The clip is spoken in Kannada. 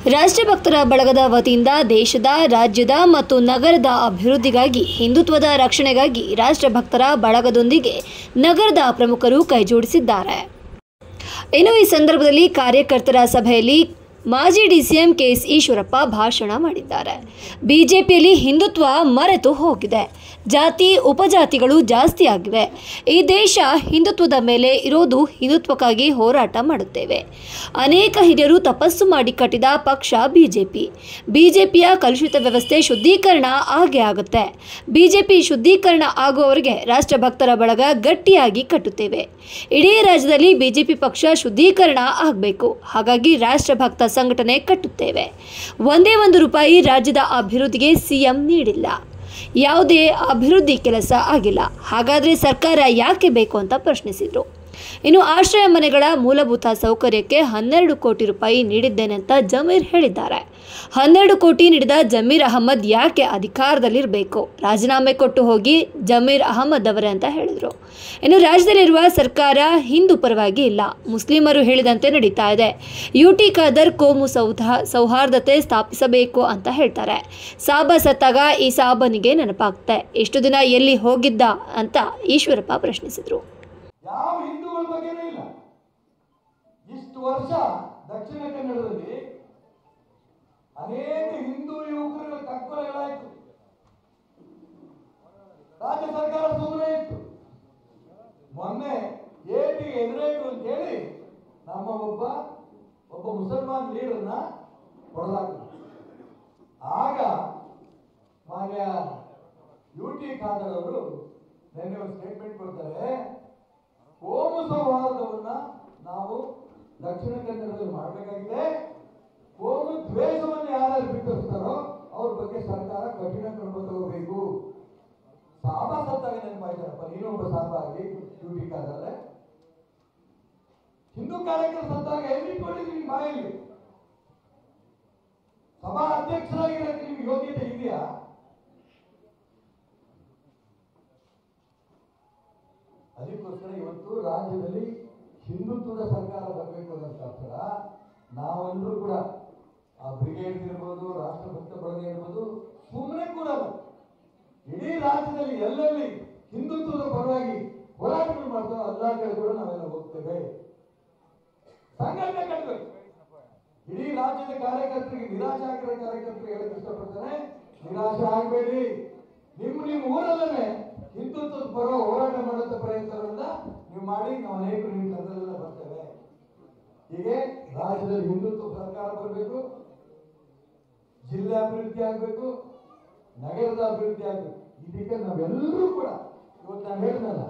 ರಾಷ್ಟ್ರಭಕ್ತರ ಬಳಗದ ವತಿಯಿಂದ ದೇಶದ, ರಾಜ್ಯದ ಮತ್ತು ನಗರದ ಅಭಿವೃದ್ಧಿಗಾಗಿ, ಹಿಂದುತ್ವದ ರಕ್ಷಣೆಗಾಗಿ ರಾಷ್ಟ್ರಭಕ್ತರ ಬಳಗದೊಂದಿಗೆ ನಗರದ ಪ್ರಮುಖರು ಕೈಜೋಡಿಸಿದ್ದಾರೆ. ಇನ್ನು ಈ ಸಂದರ್ಭದಲ್ಲಿ ಕಾರ್ಯಕರ್ತರ ಸಭೆಯಲ್ಲಿ ಮಾಜಿ ಡಿಸಿಎಂ ಕೆಎಸ್ ಈಶ್ವರಪ್ಪ ಭಾಷಣ ಮಾಡಿದ್ದಾರೆ. ಬಿಜೆಪಿಯಲ್ಲಿ ಹಿಂದುತ್ವ ಮರೆತು ಹೋಗಿದೆ. ಜಾತಿ ಉಪಜಾತಿಗಳು ಜಾಸ್ತಿ ಆಗಿವೆ. ಈ ದೇಶ ಹಿಂದುತ್ವದ ಮೇಲೆ ಇರೋದು. ಹಿಂದುತ್ವಕ್ಕಾಗಿ ಹೋರಾಟ ಮಾಡುತ್ತೇವೆ. ಅನೇಕ ಹಿರಿಯರು ತಪಸ್ಸು ಮಾಡಿ ಕಟ್ಟಿದ ಪಕ್ಷ ಬಿಜೆಪಿ. ಬಿಜೆಪಿಯ ಕಲುಷಿತ ವ್ಯವಸ್ಥೆ ಶುದ್ಧೀಕರಣ ಆಗೇ ಆಗುತ್ತೆ. ಬಿಜೆಪಿ ಶುದ್ಧೀಕರಣ ಆಗುವವರೆಗೆ ರಾಷ್ಟ್ರಭಕ್ತರ ಬಳಗ ಗಟ್ಟಿಯಾಗಿ ಕಟ್ಟುತ್ತೇವೆ. ಇಡೀ ರಾಜ್ಯದಲ್ಲಿ ಬಿಜೆಪಿ ಪಕ್ಷ ಶುದ್ಧೀಕರಣ ಆಗಬೇಕು. ಹಾಗಾಗಿ ರಾಷ್ಟ್ರಭಕ್ತ ಸಂಘಟನೆ ಕಟ್ಟುತ್ತೇವೆ. ಒಂದೇ ಒಂದು ರೂಪಾಯಿ ರಾಜ್ಯದ ಅಭಿವೃದ್ಧಿಗೆ ಸಿಎಂ ನೀಡಿಲ್ಲ. ಯಾವುದೇ ಅಭಿವೃದ್ಧಿ ಕೆಲಸ ಆಗಿಲ್ಲ. ಹಾಗಾದರೆ ಸರ್ಕಾರ ಯಾಕೆ ಬೇಕು ಅಂತ ಪ್ರಶ್ನಿಸಿದರು. ಇನ್ನು ಆಶ್ರಯ ಮನೆಗಳ ಮೂಲಭೂತ ಸೌಕರ್ಯಕ್ಕೆ 12 ಕೋಟಿ ರೂಪಾಯಿ ನೀಡಿದ್ದೇನೆ ಅಂತ ಜಮೀರ್ ಹೇಳಿದ್ದಾರೆ. 12 ಕೋಟಿ ನೀಡಿದ ಜಮೀರ್ ಅಹಮದ್ ಯಾಕೆ ಅಧಿಕಾರದಲ್ಲಿರಬೇಕು? ರಾಜೀನಾಮೆ ಕೊಟ್ಟು ಹೋಗಿ ಜಮೀರ್ ಅಹಮದ್ ಅವರೇ ಅಂತ ಹೇಳಿದರು. ಇನ್ನು ರಾಜ್ಯದಲ್ಲಿರುವ ಸರ್ಕಾರ ಹಿಂದೂ ಪರವಾಗಿ ಇಲ್ಲ, ಮುಸ್ಲಿಮರು ಹೇಳಿದಂತೆ ನಡೀತಾ ಇದೆ. ಯುಟಿ ಖಾದರ್ ಕೋಮು ಸೌಹಾರ್ದತೆ ಸ್ಥಾಪಿಸಬೇಕು ಅಂತ ಹೇಳ್ತಾರೆ. ಸಾಬ ಸತ್ತಾಗ ಈ ಸಾಬನಿಗೆ ನೆನಪಾಗುತ್ತೆ. ಇಷ್ಟು ದಿನ ಎಲ್ಲಿ ಹೋಗಿದ್ದ ಅಂತ ಈಶ್ವರಪ್ಪ ಪ್ರಶ್ನಿಸಿದರು. ಯಾವ ಹಿಂದೂಗಳ ಬಗ್ಗೆನೇ ಇಲ್ಲ. ಇಷ್ಟು ವರ್ಷ ದಕ್ಷಿಣ ಕನ್ನಡದಲ್ಲಿ ಅನೇಕ ಹಿಂದೂ ಯುವಕರುಗಳ ಕಗ್ಗೊಲೆಗಳಾಯಿತು. ರಾಜ್ಯ ಸರ್ಕಾರ ಸುಮ್ಮನೆ ಇತ್ತು. ಮೊನ್ನೆ ಏಟಿಗೆ ಎದುರೇಟು ಅಂತ ಹೇಳಿ ನಮ್ಮ ಒಬ್ಬ ಮುಸಲ್ಮಾನ್ ಲೀಡರ್ನ ಹೊಡೆದಾಕಿದ್ರು. ಆಗ ಮಾನ್ಯ ಯುಟಿ ಖಾದರ್ ಅವರು ನಿನ್ನೆ ಒಂದು ಸ್ಟೇಟ್ಮೆಂಟ್ ಕೊಡ್ತಾರೆ. ಕೋಮು ಸೌಹಾರ್ದವನ್ನ ನಾವು ದಕ್ಷಿಣ ಕನ್ನಡದಲ್ಲಿ ಮಾಡಬೇಕಾಗಿದೆ. ಕೋಮು ದ್ವೇಷವನ್ನು ಯಾರು ಬಿತ್ತರಿಸ್ತಾರೋ ಅವ್ರ ಬಗ್ಗೆ ಸರ್ಕಾರ ಕಠಿಣ ಕ್ರಮ ತಗೋಬೇಕು. ಸಾಬ ಸತ್ತಾಗ ನೆನಪಾಯ್ತಾರಪ್ಪ, ನೀನೊಬ್ಬ ಸಾಬ ಆಗಿ ಡ್ಯೂಟಿ ಕಾದ್ರೆ ಹಿಂದೂ ಕಾರ್ಯಕರ್ತ ಸತ್ತಾಗ ಎಲ್ಲಿಟ್ಕೊಂಡಿದ್ರಿ ನಿಮ್ಮ ಬಾಯಲ್ಲಿ? ಸಭಾ ಅಧ್ಯಕ್ಷರಾಗಿರೋಕ್ಕೆ ನಿಮ್ಗೆ ಯೋಗ್ಯತೆ ಇದೆಯಾ? ಅದಕ್ಕೋಸ್ಕರ ಇವತ್ತು ರಾಜ್ಯದಲ್ಲಿ ಹಿಂದುತ್ವದ ಸರ್ಕಾರ ಬರಬೇಕು ಅನ್ನೋದಕ್ಕೋಸ್ಕರ ನಾವೆಲ್ಲರೂ ಕೂಡ ಆ ಬ್ರಿಗೇಡ್ ಇರ್ಬೋದು, ರಾಷ್ಟ್ರಭಕ್ತ ಬಳಗ ಇರ್ಬೋದು, ಸುಮ್ಮನೆ ಕೂಡ ಇಡೀ ರಾಜ್ಯದಲ್ಲಿ ಎಲ್ಲೆಲ್ಲಿ ಹಿಂದುತ್ವದ ಪರವಾಗಿ ಹೋರಾಟಗಳು ಮಾಡ್ತಾರೋ ಎಲ್ಲ ಕಡೆ ಕೂಡ ನಾವೆಲ್ಲ ಹೋಗ್ತೇವೆ. ಸಂಘಟನೆ ಕಟ್ಟಬೇಕು. ಇಡೀ ರಾಜ್ಯದ ಕಾರ್ಯಕರ್ತರಿಗೆ, ನಿರಾಶೆ ಆಗಿರೋ ಕಾರ್ಯಕರ್ತರಿಗೆ ಹೇಳಕ್ಕೆ ಇಷ್ಟಪಡ್ತಾರೆ, ನಿರಾಶೆ ಆಗಬೇಡಿ. ನಿಮ್ಮ ಊರಲ್ಲೇ ಹಿಂದುತ್ವದ ಪರ ಹೋರಾಟ ಮಾಡುವಂತ ಪ್ರಯತ್ನಗಳನ್ನ ನೀವು ಮಾಡಿ, ನಾವು ಅನೇಕರು ನಿಮ್ಮ ತಂಡದಲ್ಲ ಬರ್ತೇವೆ. ಹೀಗೆ ರಾಜ್ಯದಲ್ಲಿ ಹಿಂದುತ್ವ ಸರ್ಕಾರ ಬರಬೇಕು, ಜಿಲ್ಲೆ ಅಭಿವೃದ್ಧಿ ಆಗಬೇಕು, ನಗರದ ಅಭಿವೃದ್ಧಿ ಆಗಬೇಕು. ಇದಕ್ಕೆ ನಾವೆಲ್ಲರೂ ಕೂಡ ಇವತ್ತು ನಾನು ಹೇಳಿದ್ನಲ್ಲ,